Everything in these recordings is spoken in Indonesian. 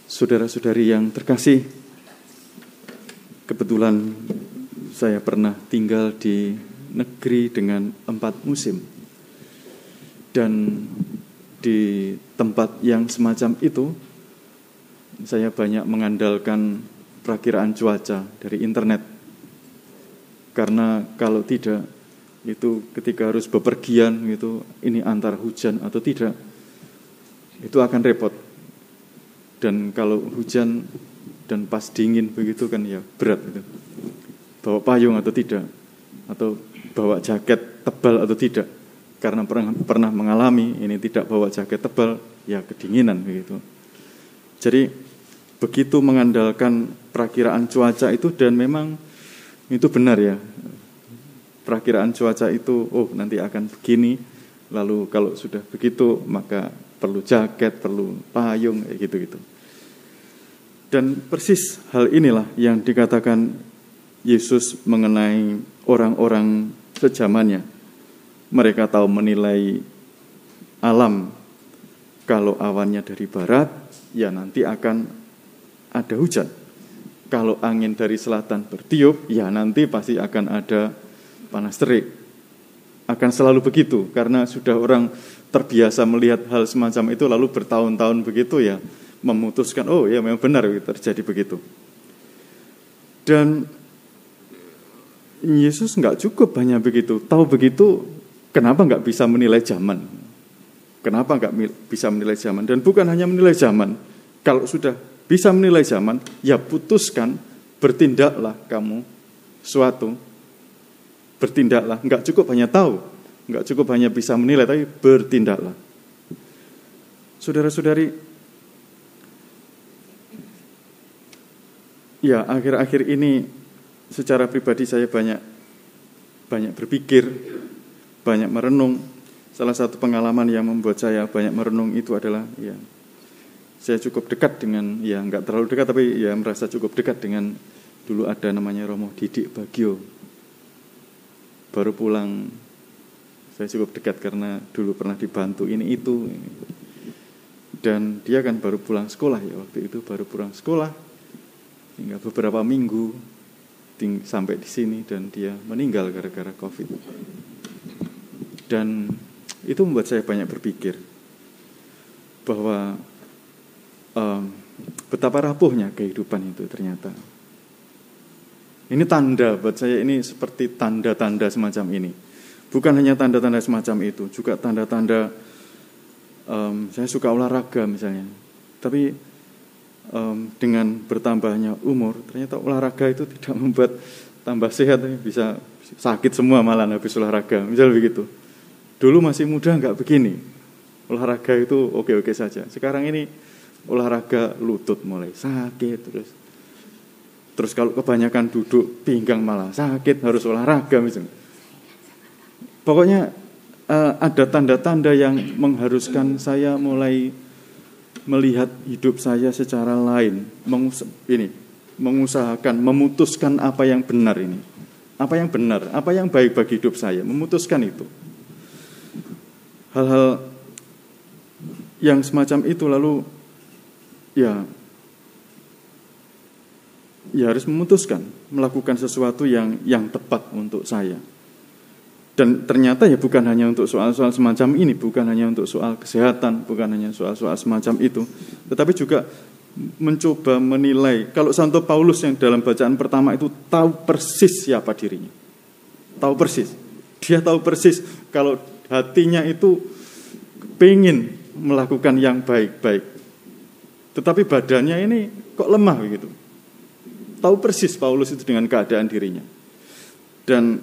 Saudara-saudari yang terkasih, kebetulan saya pernah tinggal di negeri dengan 4 musim. Dan di tempat yang semacam itu, saya banyak mengandalkan perakiraan cuaca dari internet. Karena kalau tidak, itu ketika harus bepergian, gitu, ini antara hujan atau tidak, itu akan repot. Dan kalau hujan dan pas dingin begitu kan ya berat gitu. Bawa payung atau tidak, atau bawa jaket tebal atau tidak. Karena pernah mengalami ini tidak bawa jaket tebal, ya kedinginan begitu. Jadi begitu mengandalkan perakiraan cuaca itu, dan memang itu benar ya. Perakiraan cuaca itu, nanti akan begini, lalu kalau sudah begitu maka perlu jaket, perlu payung, kayak gitu-gitu. Dan persis hal inilah yang dikatakan Yesus mengenai orang-orang sejamannya. Mereka tahu menilai alam. Kalau awannya dari barat, ya nanti akan ada hujan. Kalau angin dari selatan bertiup, ya nanti pasti akan ada panas terik. Akan selalu begitu, karena sudah orang terbiasa melihat hal semacam itu, lalu bertahun-tahun begitu ya, memutuskan, ya memang benar terjadi begitu. Dan Yesus nggak cukup hanya begitu. Tahu begitu, kenapa nggak bisa menilai zaman? Kenapa nggak bisa menilai zaman? Dan bukan hanya menilai zaman. Kalau sudah bisa menilai zaman, ya putuskan, bertindaklah kamu suatu. Bertindaklah, nggak cukup hanya tahu, nggak cukup hanya bisa menilai, tapi bertindaklah. Saudara-saudari, ya akhir-akhir ini secara pribadi saya banyak berpikir, banyak merenung. Salah satu pengalaman yang membuat saya banyak merenung itu adalah saya cukup dekat dengan, nggak terlalu dekat, tapi merasa cukup dekat dengan, dulu ada namanya Romo Didik Bagio. Baru pulang, saya cukup dekat karena dulu pernah dibantu ini itu. Dan dia kan baru pulang sekolah ya, waktu itu baru pulang sekolah, tinggal beberapa minggu sampai di sini, dan dia meninggal gara-gara COVID. Dan itu membuat saya banyak berpikir bahwa betapa rapuhnya kehidupan itu ternyata. Ini tanda buat saya, ini seperti tanda-tanda semacam ini. Bukan hanya tanda-tanda semacam itu, juga tanda-tanda saya suka olahraga misalnya. Tapi dengan bertambahnya umur, ternyata olahraga itu tidak membuat tambah sehat, bisa sakit semua malah habis olahraga, misalnya begitu. Dulu masih muda nggak begini, olahraga itu oke-oke saja. Sekarang ini olahraga lutut mulai sakit, terus kalau kebanyakan duduk pinggang malah sakit, harus olahraga misalnya. Pokoknya ada tanda-tanda yang mengharuskan saya mulai melihat hidup saya secara lain, mengusahakan, memutuskan apa yang benar ini. Apa yang benar, apa yang baik bagi hidup saya, memutuskan itu. Hal-hal yang semacam itu lalu harus memutuskan melakukan sesuatu yang tepat untuk saya. Dan ternyata bukan hanya untuk soal-soal semacam ini, bukan hanya untuk soal kesehatan, bukan hanya soal-soal semacam itu, tetapi juga mencoba menilai. Kalau Santo Paulus yang dalam bacaan pertama itu tahu persis siapa dirinya. Tahu persis. Dia tahu persis kalau hatinya itu pengen melakukan yang baik-baik. Tetapi badannya ini kok lemah begitu. Tahu persis Paulus itu dengan keadaan dirinya. Dan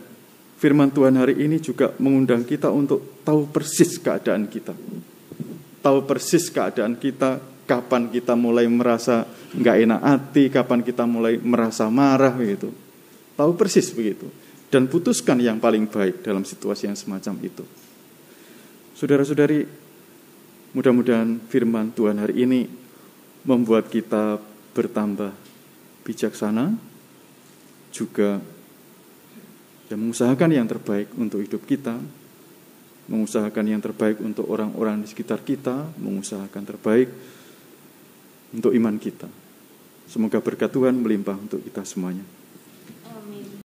firman Tuhan hari ini juga mengundang kita untuk tahu persis keadaan kita. Tahu persis keadaan kita, kapan kita mulai merasa enggak enak hati, kapan kita mulai merasa marah begitu. Tahu persis begitu. Dan putuskan yang paling baik dalam situasi yang semacam itu. Saudara-saudari, mudah-mudahan firman Tuhan hari ini membuat kita bertambah bijaksana, juga mengusahakan yang terbaik untuk hidup kita, mengusahakan yang terbaik untuk orang-orang di sekitar kita, mengusahakan terbaik untuk iman kita. Semoga berkat Tuhan melimpah untuk kita semuanya.